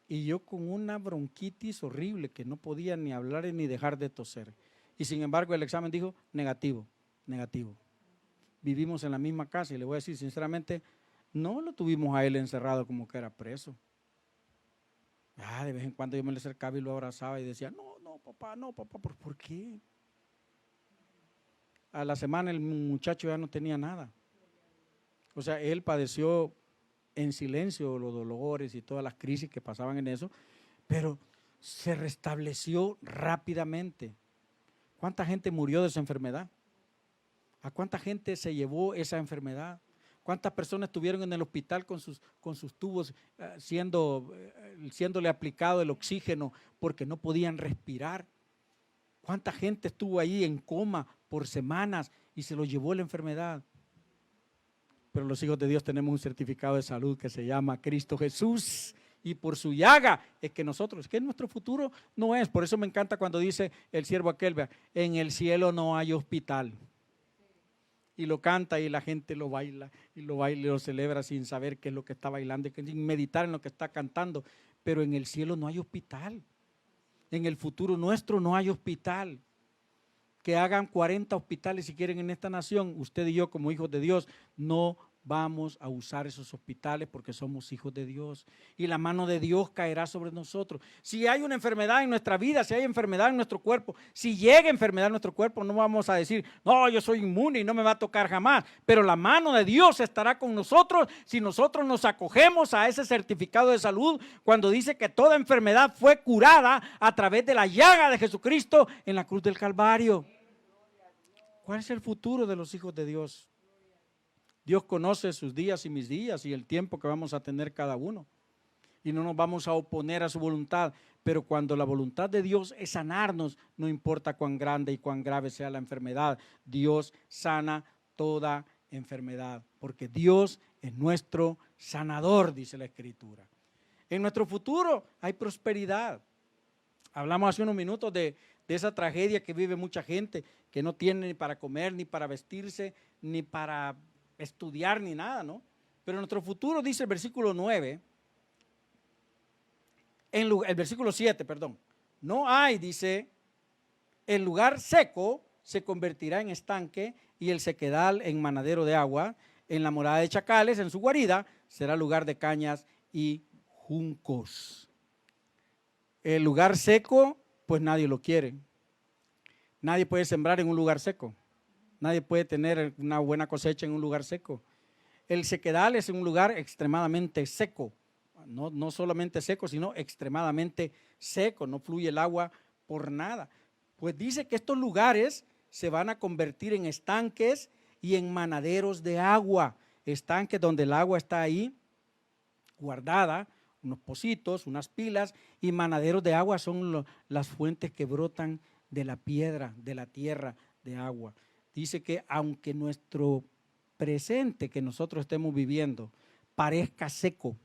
Y yo con una bronquitis horrible que no podía ni hablar ni dejar de toser. Y sin embargo el examen dijo negativo. Vivimos en la misma casa y le voy a decir sinceramente, no lo tuvimos a él encerrado como que era preso. De vez en cuando yo me le acercaba y lo abrazaba y decía, no, papá, ¿por qué? A la semana el muchacho ya no tenía nada. O sea, él padeció en silencio los dolores y todas las crisis que pasaban en eso, pero se restableció rápidamente. ¿Cuánta gente murió de esa enfermedad? ¿A cuánta gente se llevó esa enfermedad? ¿Cuántas personas estuvieron en el hospital con sus tubos siéndole aplicado el oxígeno porque no podían respirar? ¿Cuánta gente estuvo ahí en coma por semanas y se lo llevó la enfermedad? Pero los hijos de Dios tenemos un certificado de salud que se llama Cristo Jesús. Y por su llaga es que nuestro futuro no es. Por eso me encanta cuando dice el siervo aquel, vea, en el cielo no hay hospital. Y lo canta y la gente lo baila y lo celebra sin saber qué es lo que está bailando, sin meditar en lo que está cantando. Pero en el cielo no hay hospital. En el futuro nuestro no hay hospital. Que hagan 40 hospitales si quieren en esta nación, usted y yo como hijos de Dios no vamos a usar esos hospitales porque somos hijos de Dios y la mano de Dios caerá sobre nosotros. Si hay una enfermedad en nuestra vida, si hay enfermedad en nuestro cuerpo, si llega enfermedad en nuestro cuerpo, no vamos a decir, no, yo soy inmune y no me va a tocar jamás, pero la mano de Dios estará con nosotros si nosotros nos acogemos a ese certificado de salud cuando dice que toda enfermedad fue curada a través de la llaga de Jesucristo en la cruz del Calvario. ¿Cuál es el futuro de los hijos de Dios? Dios conoce sus días y mis días y el tiempo que vamos a tener cada uno. Y no nos vamos a oponer a su voluntad. Pero cuando la voluntad de Dios es sanarnos, no importa cuán grande y cuán grave sea la enfermedad, Dios sana toda enfermedad. Porque Dios es nuestro sanador, dice la Escritura. En nuestro futuro hay prosperidad. Hablamos hace unos minutos de esa tragedia que vive mucha gente, que no tiene ni para comer, ni para vestirse, ni para estudiar, ni nada, ¿no? Pero en nuestro futuro, dice el versículo 9, el versículo 7, perdón, no hay, dice, el lugar seco se convertirá en estanque y el sequedal en manadero de agua, en la morada de chacales, en su guarida, será lugar de cañas y juncos. El lugar seco, pues nadie lo quiere. Nadie puede sembrar en un lugar seco. Nadie puede tener una buena cosecha en un lugar seco. El sequedal es un lugar extremadamente seco. No solamente seco, sino extremadamente seco. No fluye el agua por nada. Pues dice que estos lugares se van a convertir en estanques y en manaderos de agua. Estanques donde el agua está ahí guardada, unos pocitos, unas pilas, y manaderos de agua son las fuentes que brotan de la piedra, de la tierra, de agua. Dice que aunque nuestro presente que nosotros estemos viviendo parezca seco,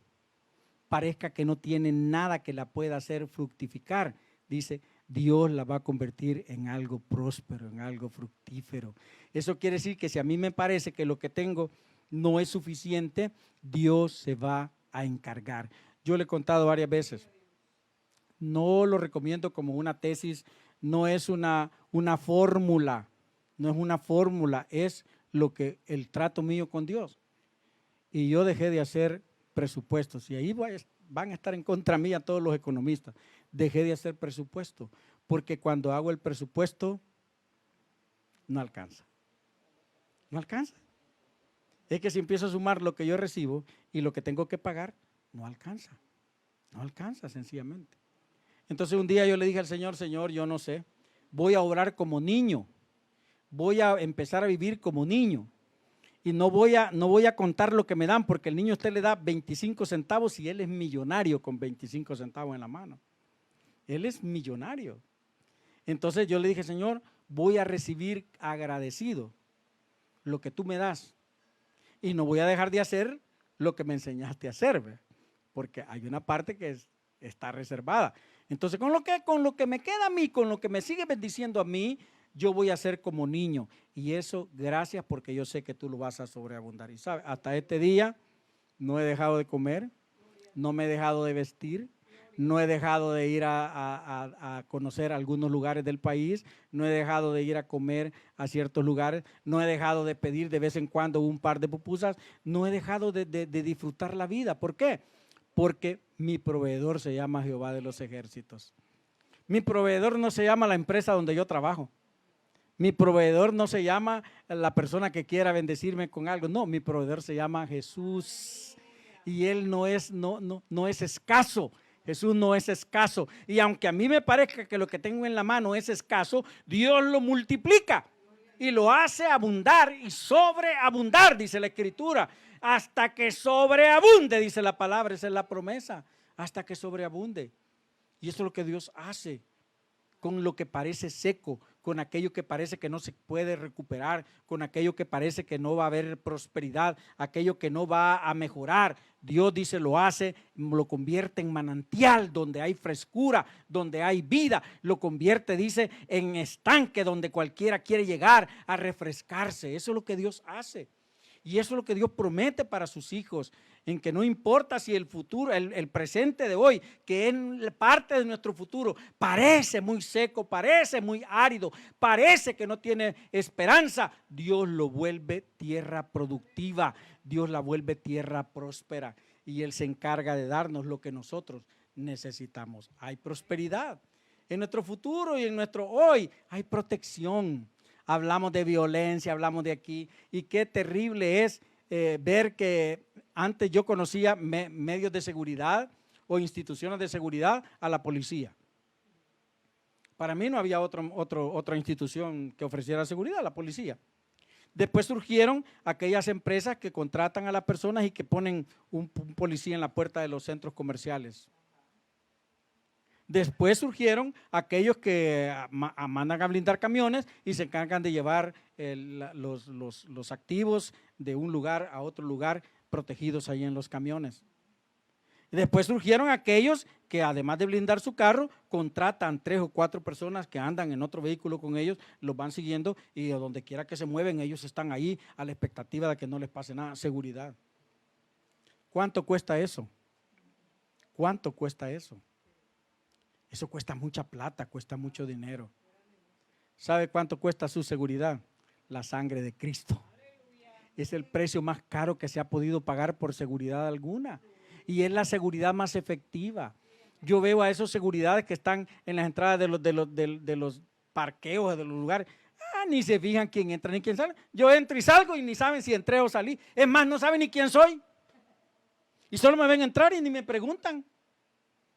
parezca que no tiene nada que la pueda hacer fructificar, dice, Dios la va a convertir en algo próspero, en algo fructífero. Eso quiere decir que si a mí me parece que lo que tengo no es suficiente, Dios se va a encargar. Yo le he contado varias veces, no lo recomiendo como una tesis, no es una fórmula, no es una fórmula, es lo que el trato mío con Dios. Y yo dejé de hacer presupuestos, y ahí van a estar en contra mía todos los economistas. Dejé de hacer presupuesto, porque cuando hago el presupuesto, no alcanza. No alcanza. Es que si empiezo a sumar lo que yo recibo y lo que tengo que pagar, no alcanza. No alcanza sencillamente. Entonces un día yo le dije al Señor, Señor, yo no sé, voy a orar como niño, voy a empezar a vivir como niño. Y no voy a contar lo que me dan, porque el niño a usted le da 25 centavos y él es millonario con 25 centavos en la mano. Él es millonario. Entonces yo le dije, Señor, voy a recibir agradecido lo que tú me das. Y no voy a dejar de hacer lo que me enseñaste a hacer, ¿ve? Porque hay una parte que está reservada. Entonces con lo que me queda a mí, con lo que me sigue bendiciendo a mí, yo voy a ser como niño. Y eso, gracias, porque yo sé que tú lo vas a sobreabundar. Y sabe, hasta este día no he dejado de comer, no me he dejado de vestir, no he dejado de ir a conocer algunos lugares del país, no he dejado de ir a comer a ciertos lugares, no he dejado de pedir de vez en cuando un par de pupusas, no he dejado de disfrutar la vida. ¿Por qué? Porque mi proveedor se llama Jehová de los ejércitos. Mi proveedor no se llama la empresa donde yo trabajo. Mi proveedor no se llama la persona que quiera bendecirme con algo. No, mi proveedor se llama Jesús. Y Él no es escaso. Jesús no es escaso. Y aunque a mí me parezca que lo que tengo en la mano es escaso, Dios lo multiplica y lo hace abundar y sobreabundar, dice la Escritura. Hasta que sobreabunde, dice la palabra, esa es la promesa. Hasta que sobreabunde. Y eso es lo que Dios hace con lo que parece seco, con aquello que parece que no se puede recuperar, con aquello que parece que no va a haber prosperidad, aquello que no va a mejorar. Dios dice, lo hace, lo convierte en manantial donde hay frescura, donde hay vida, lo convierte, dice, en estanque donde cualquiera quiere llegar a refrescarse. Eso es lo que Dios hace. Y eso es lo que Dios promete para sus hijos, en que no importa si el futuro, el presente de hoy, que es parte de nuestro futuro, parece muy seco, parece muy árido, parece que no tiene esperanza, Dios lo vuelve tierra productiva, Dios la vuelve tierra próspera y Él se encarga de darnos lo que nosotros necesitamos. Hay prosperidad en nuestro futuro y en nuestro hoy, hay protección. Hablamos de violencia, hablamos de aquí, y qué terrible es ver que antes yo conocía medios de seguridad o instituciones de seguridad a la policía. Para mí no había otra institución que ofreciera seguridad, la policía. Después surgieron aquellas empresas que contratan a las personas y que ponen un policía en la puerta de los centros comerciales. Después surgieron aquellos que mandan a blindar camiones y se encargan de llevar los activos de un lugar a otro lugar protegidos ahí en los camiones. Después surgieron aquellos que además de blindar su carro, contratan 3 o 4 personas que andan en otro vehículo con ellos, los van siguiendo y a donde quiera que se mueven ellos están ahí a la expectativa de que no les pase nada. Seguridad. ¿Cuánto cuesta eso? ¿Cuánto cuesta eso? Eso cuesta mucha plata, cuesta mucho dinero. ¿Sabe cuánto cuesta su seguridad? La sangre de Cristo. Es el precio más caro que se ha podido pagar por seguridad alguna. Y es la seguridad más efectiva. Yo veo a esos seguridades que están en las entradas de los parqueos, de los lugares. Ni se fijan quién entra ni quién sale. Yo entro y salgo y ni saben si entré o salí. Es más, no saben ni quién soy. Y solo me ven entrar y ni me preguntan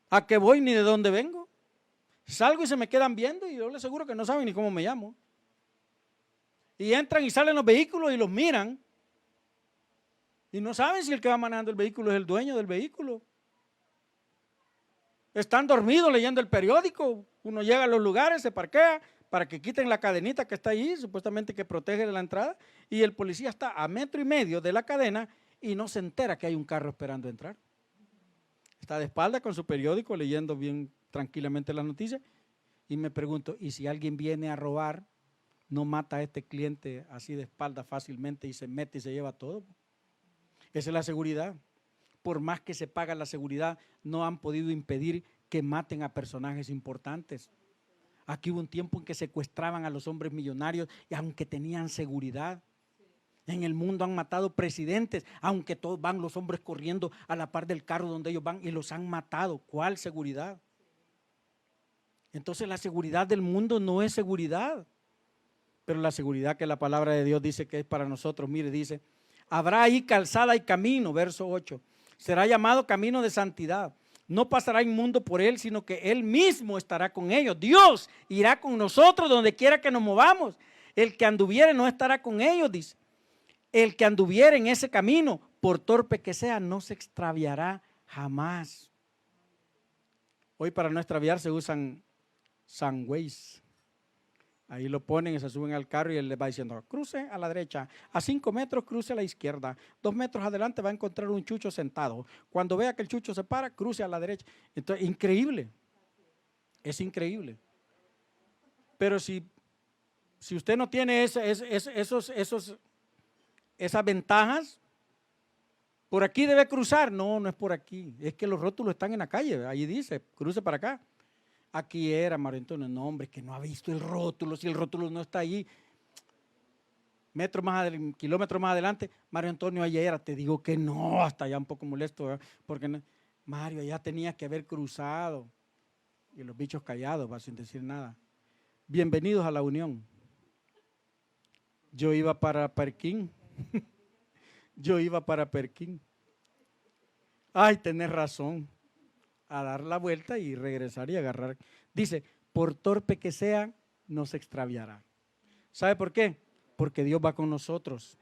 a qué voy ni de dónde vengo. Salgo y se me quedan viendo y yo les aseguro que no saben ni cómo me llamo. Y entran y salen los vehículos y los miran. Y no saben si el que va manejando el vehículo es el dueño del vehículo. Están dormidos leyendo el periódico. Uno llega a los lugares, se parquea para que quiten la cadenita que está ahí, supuestamente que protege de la entrada. Y el policía está a 1,5 metros de la cadena y no se entera que hay un carro esperando entrar. Está de espalda con su periódico leyendo bien tranquilamente las noticias. Y me pregunto, ¿y si alguien viene a robar, no mata a este cliente así de espalda fácilmente y se mete y se lleva todo? Esa es la seguridad. Por más que se paga la seguridad, no han podido impedir que maten a personajes importantes. Aquí hubo un tiempo en que secuestraban a los hombres millonarios y aunque tenían seguridad. En el mundo han matado presidentes, aunque todos van los hombres corriendo a la par del carro donde ellos van y los han matado. ¿Cuál seguridad? Entonces la seguridad del mundo no es seguridad, pero la seguridad que la palabra de Dios dice que es para nosotros, mire, dice, habrá ahí calzada y camino, verso 8, será llamado camino de santidad. No pasará inmundo por él, sino que él mismo estará con ellos. Dios irá con nosotros donde quiera que nos movamos. El que anduviere no estará con ellos, dice. El que anduviere en ese camino, por torpe que sea, no se extraviará jamás. Hoy para no extraviarse usan Sunways. Ahí lo ponen y se suben al carro y él les va diciendo, cruce a la derecha, a 5 metros cruce a la izquierda, 2 metros adelante va a encontrar un chucho sentado. Cuando vea que el chucho se para, cruce a la derecha. Entonces, increíble, es increíble. Pero si usted no tiene esas ventajas, por aquí debe cruzar. No, no es por aquí, es que los rótulos están en la calle, ahí dice, cruce para acá. Aquí era Mario Antonio, no hombre, que no ha visto el rótulo, si el rótulo no está ahí. Kilómetros más adelante, Mario Antonio, allá era, te digo que no, hasta allá un poco molesto, ¿verdad? Porque no, Mario, allá tenía que haber cruzado. Y los bichos callados, va sin decir nada. Bienvenidos a la Unión. Yo iba para Perquín. Yo iba para Perquín. Ay, tenés razón. A dar la vuelta y regresar y agarrar. Dice, por torpe que sea, no se extraviará. ¿Sabe por qué? Porque Dios va con nosotros.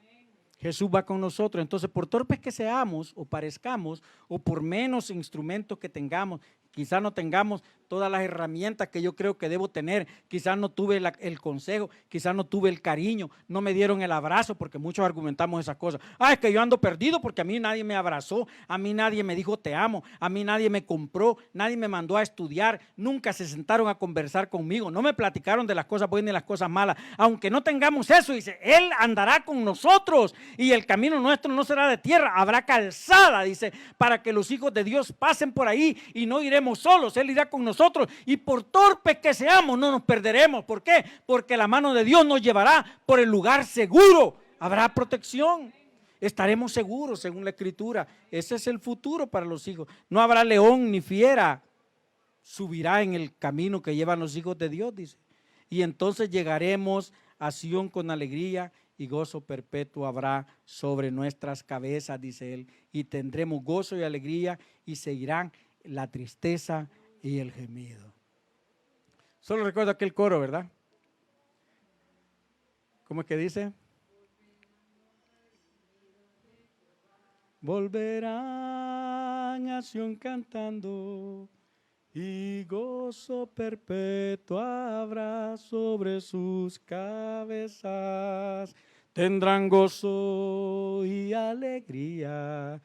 Jesús va con nosotros. Entonces, por torpes que seamos o parezcamos, o por menos instrumentos que tengamos, quizás no tengamos todas las herramientas que yo creo que debo tener, quizás no tuve el consejo, quizás no tuve el cariño, no me dieron el abrazo, porque muchos argumentamos esas cosas. Es que yo ando perdido porque a mí nadie me abrazó, a mí nadie me dijo te amo, a mí nadie me compró, nadie me mandó a estudiar, nunca se sentaron a conversar conmigo, no me platicaron de las cosas buenas y las cosas malas. Aunque no tengamos eso, dice, Él andará con nosotros y el camino nuestro no será de tierra, habrá calzada, dice, para que los hijos de Dios pasen por ahí y no iremos solos, Él irá con nosotros y por torpes que seamos no nos perderemos. ¿Por qué? Porque la mano de Dios nos llevará por el lugar seguro, habrá protección, estaremos seguros según la Escritura. Ese es el futuro para los hijos. No habrá león ni fiera, subirá en el camino que llevan los hijos de Dios, dice. Y entonces llegaremos a Sión con alegría y gozo perpetuo habrá sobre nuestras cabezas, dice él, y tendremos gozo y alegría y seguirán la tristeza y el gemido. Solo recuerdo aquel coro, ¿verdad? ¿Cómo es que dice? Volverán a Sión cantando y gozo perpetuo habrá sobre sus cabezas. Tendrán gozo y alegría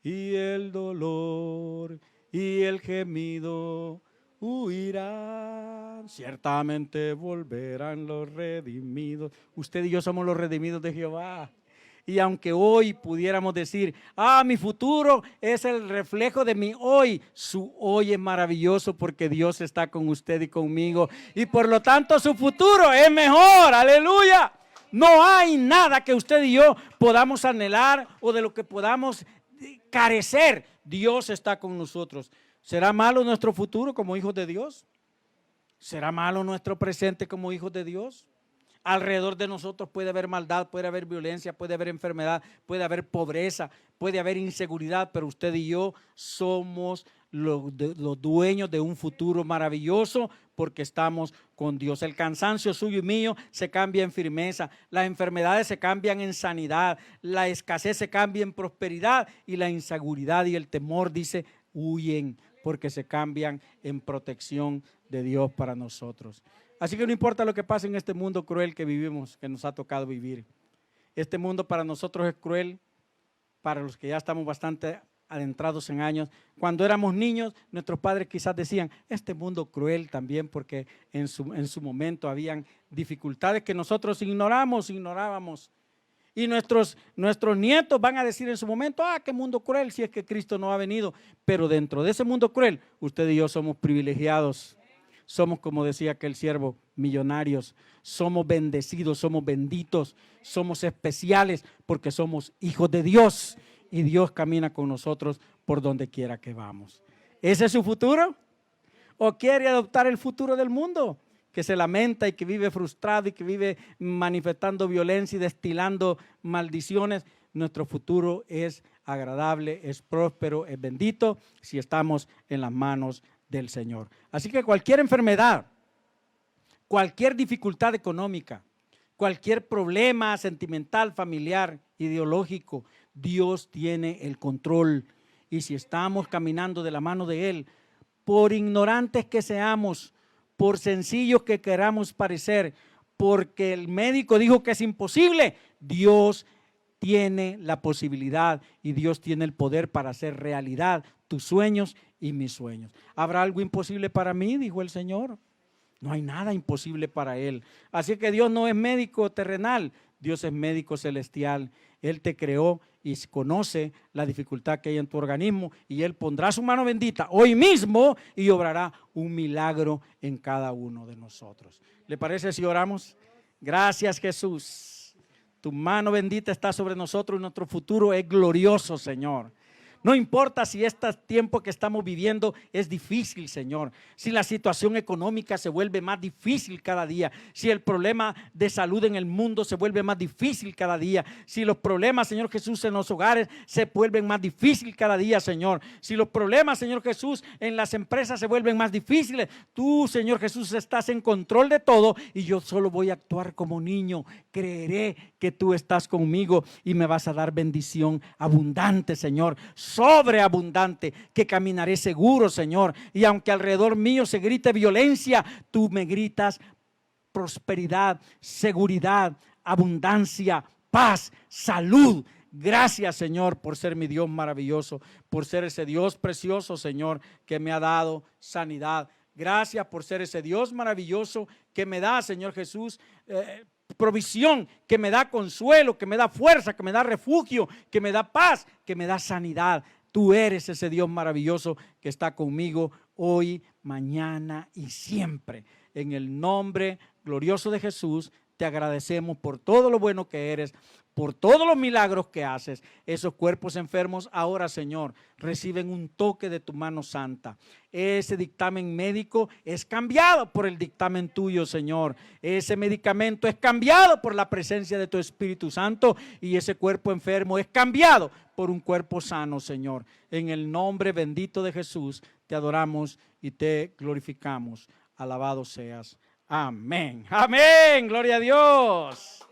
y el dolor y el gemido huirán. Ciertamente volverán los redimidos. Usted y yo somos los redimidos de Jehová. Y aunque hoy pudiéramos decir, mi futuro es el reflejo de mi hoy, su hoy es maravilloso porque Dios está con usted y conmigo. Y por lo tanto su futuro es mejor, aleluya. No hay nada que usted y yo podamos anhelar o de lo que podamos carecer. Dios está con nosotros. ¿Será malo nuestro futuro como hijos de Dios? ¿Será malo nuestro presente como hijos de Dios? Alrededor de nosotros puede haber maldad, puede haber violencia, puede haber enfermedad, puede haber pobreza, puede haber inseguridad, pero usted y yo somos los dueños de un futuro maravilloso porque estamos con Dios. El cansancio suyo y mío se cambia en firmeza, las enfermedades se cambian en sanidad, la escasez se cambia en prosperidad y la inseguridad y el temor, dice, huyen porque se cambian en protección de Dios para nosotros. Así que no importa lo que pase en este mundo cruel que vivimos, que nos ha tocado vivir. Este mundo para nosotros es cruel, para los que ya estamos bastante adentrados en años. Cuando éramos niños, nuestros padres quizás decían, este mundo cruel también, porque en su momento habían dificultades que nosotros ignorábamos. Y nuestros nietos van a decir en su momento, qué mundo cruel, si es que Cristo no ha venido. Pero dentro de ese mundo cruel, usted y yo somos privilegiados. Somos, como decía aquel siervo, millonarios. Somos bendecidos, somos benditos, somos especiales porque somos hijos de Dios. Y Dios camina con nosotros por donde quiera que vamos. ¿Ese es su futuro? ¿O quiere adoptar el futuro del mundo? Que se lamenta y que vive frustrado y que vive manifestando violencia y destilando maldiciones. Nuestro futuro es agradable, es próspero, es bendito si estamos en las manos del Señor. Así que cualquier enfermedad, cualquier dificultad económica, cualquier problema sentimental, familiar, ideológico, Dios tiene el control. Y si estamos caminando de la mano de Él, por ignorantes que seamos, por sencillos que queramos parecer, porque el médico dijo que es imposible, Dios tiene la posibilidad y Dios tiene el poder para hacer realidad tus sueños y mis sueños. ¿Habrá algo imposible para mí?, dijo el Señor. No hay nada imposible para Él. Así que Dios no es médico terrenal, Dios es médico celestial. Él te creó y conoce la dificultad que hay en tu organismo y Él pondrá su mano bendita hoy mismo y obrará un milagro en cada uno de nosotros. ¿Le parece si oramos? Gracias, Jesús. Tu mano bendita está sobre nosotros y nuestro futuro es glorioso, Señor. No importa si este tiempo que estamos viviendo es difícil, Señor. Si la situación económica se vuelve más difícil cada día. Si el problema de salud en el mundo se vuelve más difícil cada día. Si los problemas, Señor Jesús, en los hogares se vuelven más difíciles cada día, Señor. Si los problemas, Señor Jesús, en las empresas se vuelven más difíciles. Tú, Señor Jesús, estás en control de todo y yo solo voy a actuar como niño. Creeré que tú estás conmigo y me vas a dar bendición abundante, Señor. Sobreabundante, que caminaré seguro, Señor, y aunque alrededor mío se grite violencia, tú me gritas prosperidad, seguridad, abundancia, paz, salud. Gracias, Señor, por ser mi Dios maravilloso, por ser ese Dios precioso, Señor, que me ha dado sanidad. Gracias por ser ese Dios maravilloso que me da, Señor Jesús, provisión, que me da consuelo, que me da fuerza, que me da refugio, que me da paz, que me da sanidad. Tú eres ese Dios maravilloso que está conmigo hoy, mañana y siempre. En el nombre glorioso de Jesús, te agradecemos por todo lo bueno que eres, por todos los milagros que haces. Esos cuerpos enfermos ahora, Señor, reciben un toque de tu mano santa. Ese dictamen médico es cambiado por el dictamen tuyo, Señor. Ese medicamento es cambiado por la presencia de tu Espíritu Santo y ese cuerpo enfermo es cambiado por un cuerpo sano, Señor. En el nombre bendito de Jesús, te adoramos y te glorificamos. Alabado seas. Amén. Amén. Gloria a Dios.